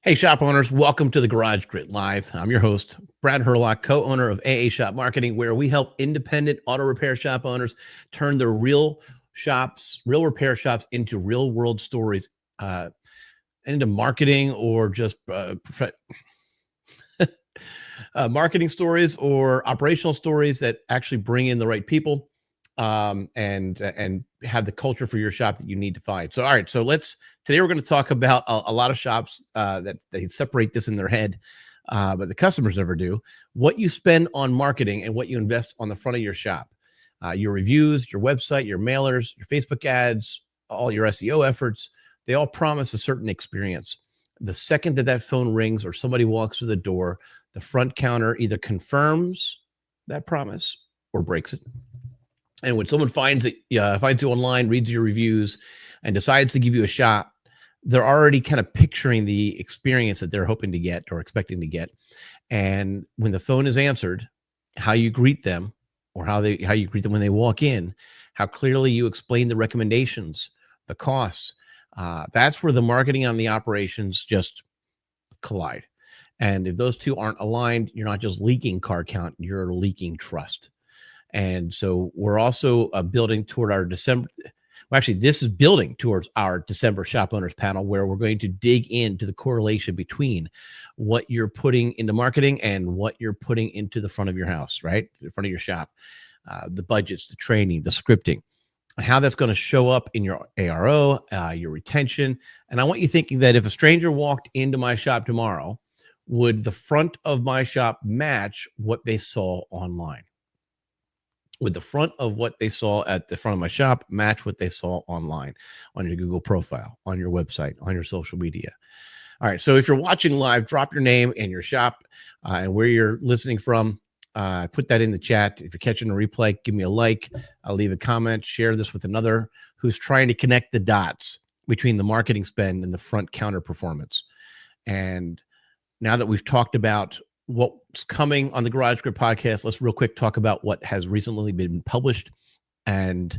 Hey, shop owners, welcome to the Garage Grit Live. I'm your host, Brad Herlock, co-owner of AA Shop Marketing, where we help independent auto repair shop owners turn their real repair shops into real world stories, into marketing or just marketing stories or operational stories that actually bring in the right people and have the culture for your shop that you need to find. So, all right. So today we're going to talk about a lot of shops that they separate this in their head, but the customers never do. What you spend on marketing and what you invest on the front of your shop, your reviews, your website, your mailers, your Facebook ads, all your SEO efforts, they all promise a certain experience. The second that phone rings or somebody walks through the door, the front counter either confirms that promise or breaks it. And when someone finds you online, reads your reviews, and decides to give you a shot, they're already kind of picturing the experience that they're hoping to get or expecting to get. And when the phone is answered, how you greet them or how you greet them when they walk in, how clearly you explain the recommendations, the costs, that's where the marketing and the operations just collide. And if those two aren't aligned, you're not just leaking car count, you're leaking trust. And so we're also building toward our December. Well, actually, this is building towards our December Shop Owners panel, where we're going to dig into the correlation between what you're putting into marketing and what you're putting into the front of your house, right? The front of your shop, the budgets, the training, the scripting, and how that's going to show up in your ARO, your retention. And I want you thinking that if a stranger walked into my shop tomorrow, would the front of my shop match what they saw online? Would the front of what they saw at the front of my shop match what they saw online on your Google profile, on your website, on your social media? All right. So if you're watching live, drop your name and your shop and where you're listening from. Put that in the chat. If you're catching a replay, give me a like. I'll leave a comment. Share this with another who's trying to connect the dots between the marketing spend and the front counter performance. And now that we've talked about what's coming on the Garage Grit podcast, let's real quick talk about what has recently been published. And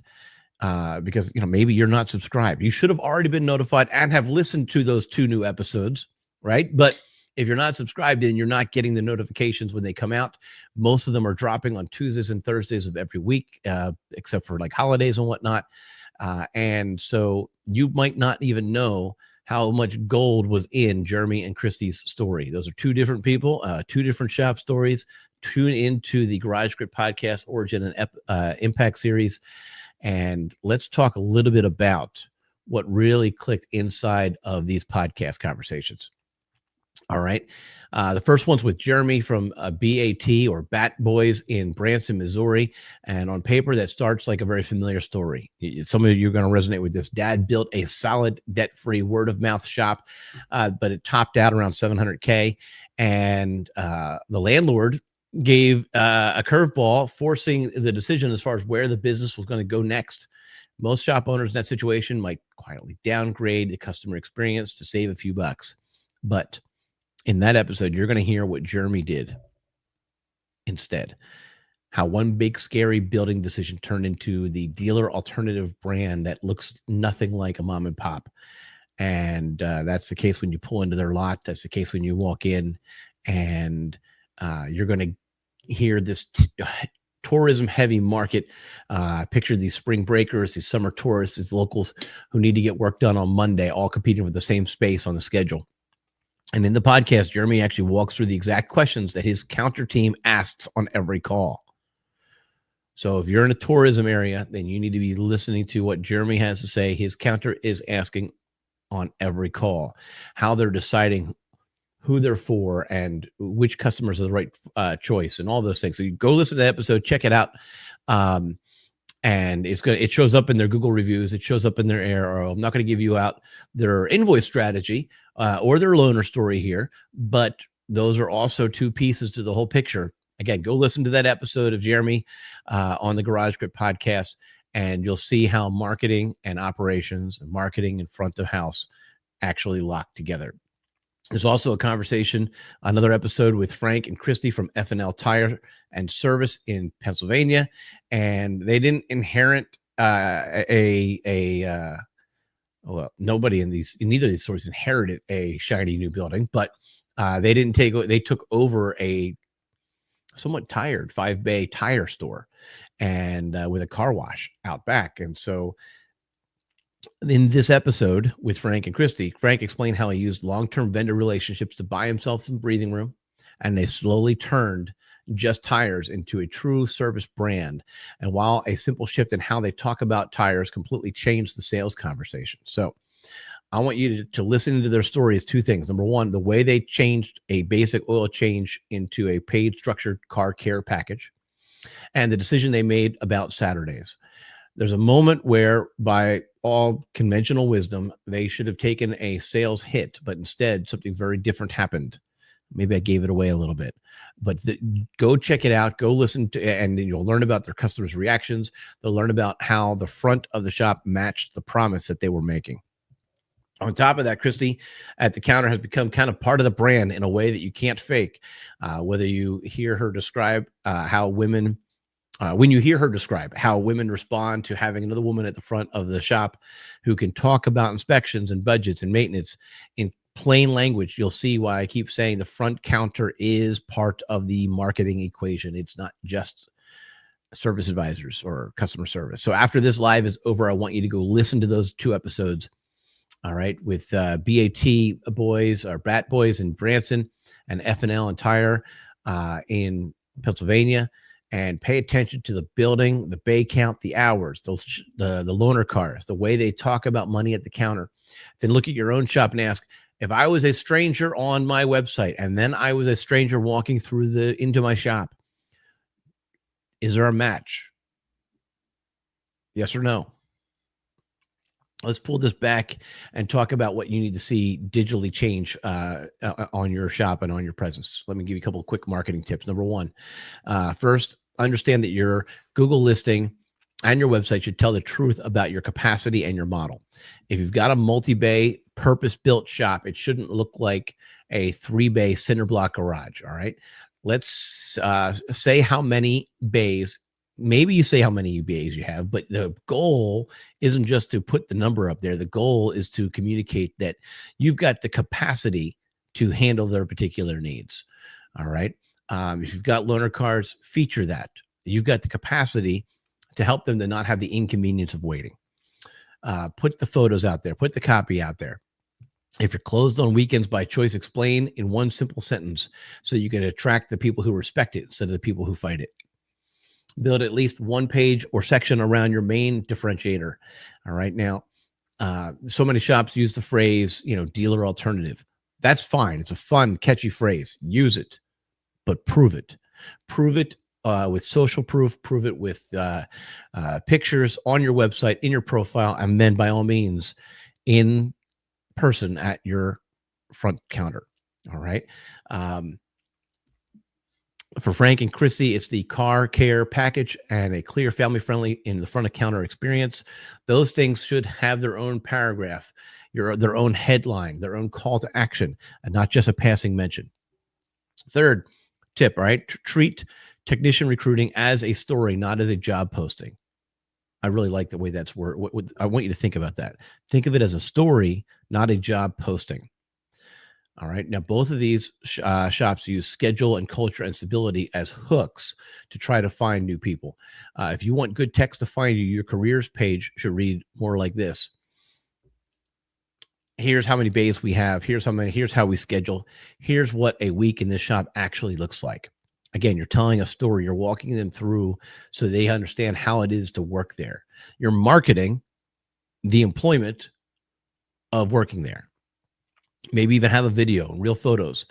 because maybe you're not subscribed, you should have already been notified and have listened to those 2 new episodes, right? But if you're not subscribed and you're not getting the notifications when they come out, most of them are dropping on Tuesdays and Thursdays of every week, except for like holidays and whatnot. And so you might not even know how much gold was in Jeremy and Kristy's story. Those are 2 different people, 2 different shop stories. Tune into the Garage Grit podcast Origin and Impact series. And let's talk a little bit about what really clicked inside of these podcast conversations. All right. The first one's with Jeremy from BAT or Bat Boys in Branson, Missouri. And on paper, that starts like a very familiar story. Some of you are going to resonate with this. Dad built a solid, debt-free, word-of-mouth shop, but it topped out around $700K. And the landlord gave a curveball, forcing the decision as far as where the business was going to go next. Most shop owners in that situation might quietly downgrade the customer experience to save a few bucks. But in that episode, you're going to hear what Jeremy did instead. How one big, scary building decision turned into the dealer alternative brand that looks nothing like a mom and pop. And that's the case when you pull into their lot. That's the case when you walk in. And you're going to hear this tourism-heavy market. Picture these spring breakers, these summer tourists, these locals who need to get work done on Monday, all competing for the same space on the schedule. And in the podcast, Jeremy actually walks through the exact questions that his counter team asks on every call. So if you're in a tourism area, then you need to be listening to what Jeremy has to say. His counter is asking on every call, how they're deciding who they're for and which customers are the right choice and all those things. So you go listen to the episode, check it out. And it shows up in their Google reviews. It shows up in their ARO. I'm not going to give you out their invoice strategy or their loaner story here, but those are also 2 pieces to the whole picture. Again, go listen to that episode of Jeremy on the Garage Grit podcast, and you'll see how marketing and operations and marketing in front of house actually lock together. There's also a conversation, another episode with Frank and Kristy from F&L Tire and Service in Pennsylvania, and they didn't inherit a Well, nobody in neither of these stories inherited a shiny new building, but they took over a somewhat tired 5-bay tire store and with a car wash out back. And so in this episode with Frank and Kristy, Frank explained how he used long-term vendor relationships to buy himself some breathing room, and they slowly turned Just Tires into a true service brand. And while a simple shift in how they talk about tires completely changed the sales conversation. So I want you to listen to their story is two things. Number one, the way they changed a basic oil change into a paid structured car care package, and the decision they made about Saturdays. There's a moment where, by all conventional wisdom, they should have taken a sales hit, but instead something very different happened. Maybe I gave it away a little bit, but go check it out. Go listen to, and you'll learn about their customers' reactions. They'll learn about how the front of the shop matched the promise that they were making. On top of that, Kristy at the counter has become kind of part of the brand in a way that you can't fake. Whether you hear her describe how women, when you hear her describe how women respond to having another woman at the front of the shop who can talk about inspections and budgets and maintenance in plain language, you'll see why I keep saying the front counter is part of the marketing equation. It's not just service advisors or customer service. So after this live is over, I want you to go listen to those 2 episodes. All right, with BAT boys or BAT boys in Branson and F&L and Tire in Pennsylvania, and pay attention to the building, the bay count, the hours, the loaner cars, the way they talk about money at the counter. Then look at your own shop and ask, if I was a stranger on my website and then I was a stranger walking through into my shop, is there a match? Yes or no? Let's pull this back and talk about what you need to see digitally change on your shop and on your presence. Let me give you a couple of quick marketing tips. Number one, first, understand that your Google listing and your website should tell the truth about your capacity and your model. If you've got a multi-bay purpose-built shop, it shouldn't look like a 3-bay cinder block garage. All right. Let's say how many bays. Maybe you say how many bays you have, but the goal isn't just to put the number up there. The goal is to communicate that you've got the capacity to handle their particular needs. All right. If you've got loaner cars, feature that. You've got the capacity to help them to not have the inconvenience of waiting. Put the photos out there. Put the copy out there. If you're closed on weekends by choice, explain in one simple sentence so you can attract the people who respect it instead of the people who fight it. Build at least one page or section around your main differentiator. All right. Now, so many shops use the phrase, dealer alternative. That's fine. It's a fun, catchy phrase. Use it, but prove it. Prove it with social proof. Prove it with pictures on your website, in your profile, and then by all means in person at your front counter. All right. For Frank and Kristy, it's the car care package and a clear, family-friendly in the front of counter experience. Those things should have their own paragraph, their own headline, their own call to action, and not just a passing mention. Third tip, all right, treat technician recruiting as a story, not as a job posting. I really like the way that's worded. I want you to think about that. Think of it as a story, not a job posting. All right. Now, both of these shops use schedule and culture and stability as hooks to try to find new people. If you want good text to find you, your careers page should read more like this. Here's how many bays we have. Here's how we schedule. Here's what a week in this shop actually looks like. Again, you're telling a story. You're walking them through so they understand how it is to work there. You're marketing the employment of working there. Maybe even have a video, real photos.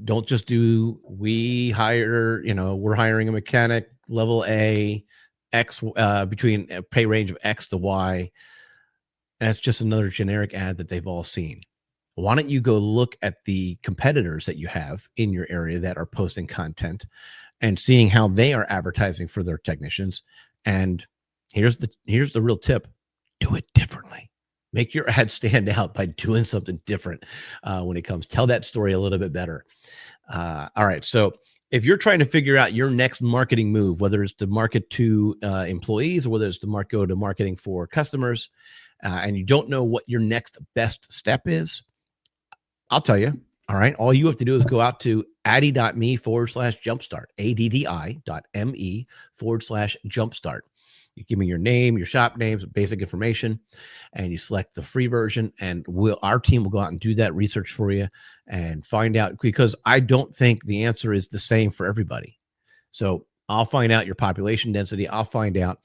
Don't just do, we're hiring a mechanic, level A, X, between a pay range of X to Y. That's just another generic ad that they've all seen. Why don't you go look at the competitors that you have in your area that are posting content and seeing how they are advertising for their technicians? And here's the real tip. Do it differently. Make your ad stand out by doing something different when it comes. Tell that story a little bit better. All right. So if you're trying to figure out your next marketing move, whether it's to market to employees or whether it's to go to marketing for customers, and you don't know what your next best step is, I'll tell you. All right. All you have to do is go out to addi.me/jumpstart, addi.me/jumpstart. You give me your name, your shop names, basic information, and you select the free version. And our team will go out and do that research for you and find out, because I don't think the answer is the same for everybody. So I'll find out your population density. I'll find out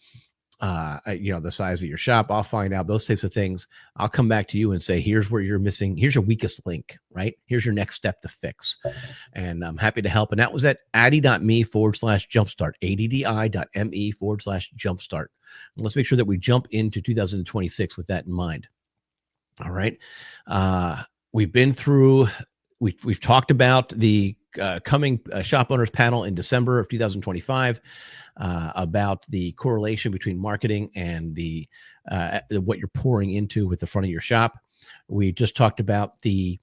the size of your shop. I'll find out those types of things. I'll come back to you and say, here's where you're missing. Here's your weakest link, right? Here's your next step to fix. And I'm happy to help. And that was at addi.me/jumpstart, addi.me/jumpstart. And let's make sure that we jump into 2026 with that in mind. All right. We've been through, we've talked about the coming shop owners panel in December of 2025, about the correlation between marketing and the what you're pouring into with the front of your shop. We just talked about the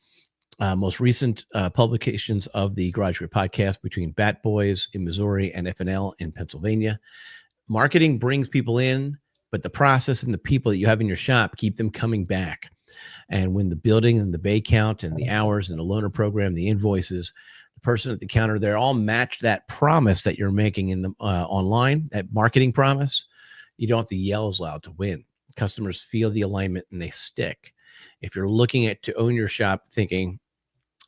most recent publications of the Garage Grid podcast between Bat Boys in Missouri and FNL in Pennsylvania. Marketing brings people in, but the process and the people that you have in your shop keep them coming back. And when the building and the bay count and the hours and the loaner program, the invoices, the person at the counter, they're all match that promise that you're making in the online, that marketing promise. You don't have to yell as loud to win. Customers feel the alignment and they stick. If you're looking at to own your shop thinking,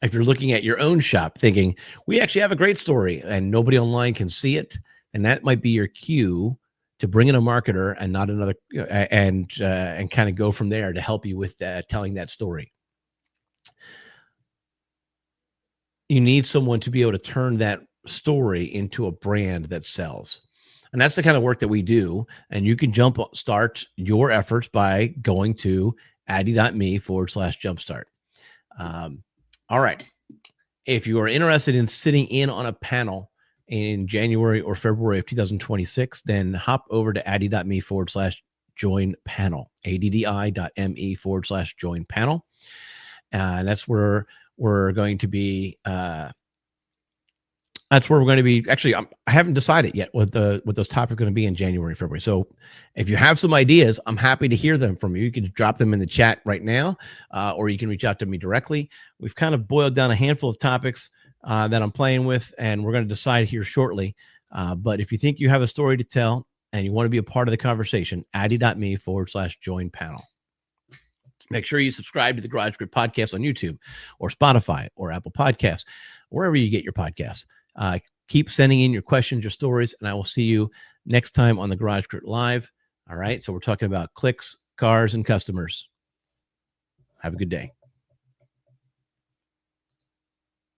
if you're looking at your own shop thinking, we actually have a great story and nobody online can see it, and that might be your cue to bring in a marketer and not another, and kind of go from there to help you with telling that story. You need someone to be able to turn that story into a brand that sells. And that's the kind of work that we do. And you can start your efforts by going to addi.me/jumpstart. All right. If you are interested in sitting in on a panel in January or February of 2026, then hop over to addi.me/join panel, addi.me/join panel. And that's where we're going to be. Actually, I haven't decided yet what those topics are going to be in January, February. So if you have some ideas, I'm happy to hear them from you. You can drop them in the chat right now, or you can reach out to me directly. We've kind of boiled down a handful of topics that I'm playing with, and we're going to decide here shortly. But if you think you have a story to tell and you want to be a part of the conversation, addi.me/join panel. Make sure you subscribe to the Garage Grid podcast on YouTube or Spotify or Apple Podcasts, wherever you get your podcasts. Keep sending in your questions, your stories, and I will see you next time on the Garage Grid Live. All right. So we're talking about clicks, cars, and customers. Have a good day.